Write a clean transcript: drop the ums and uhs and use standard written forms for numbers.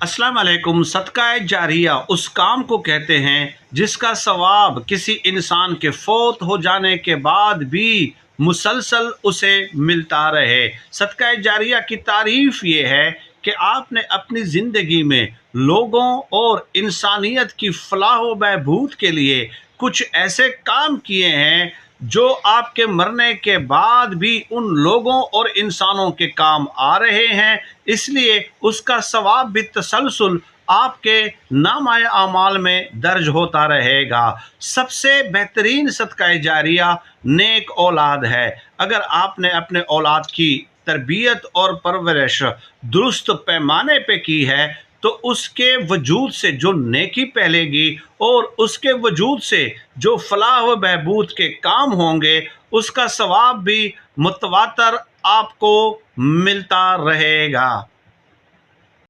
अस्सलाम वालेकुम। सदका जारिया उस काम को कहते हैं जिसका सवाब किसी इंसान के फौत हो जाने के बाद भी मुसलसल उसे मिलता रहे। सदका जारिया की तारीफ ये है कि आपने अपनी ज़िंदगी में लोगों और इंसानियत की फलाह व बहबूद के लिए कुछ ऐसे काम किए हैं जो आपके मरने के बाद भी उन लोगों और इंसानों के काम आ रहे हैं, इसलिए उसका सवाब भी तसलसल आपके नामाए आमाल में दर्ज होता रहेगा। सबसे बेहतरीन सदका जारिया नेक औलाद है। अगर आपने अपने औलाद की तरबियत और परवरिश दुरुस्त पैमाने पे की है तो उसके वजूद से जो नेकी फैलेगी और उसके वजूद से जो फलाह व बहबूद के काम होंगे उसका सवाब भी मुतवातर आपको मिलता रहेगा।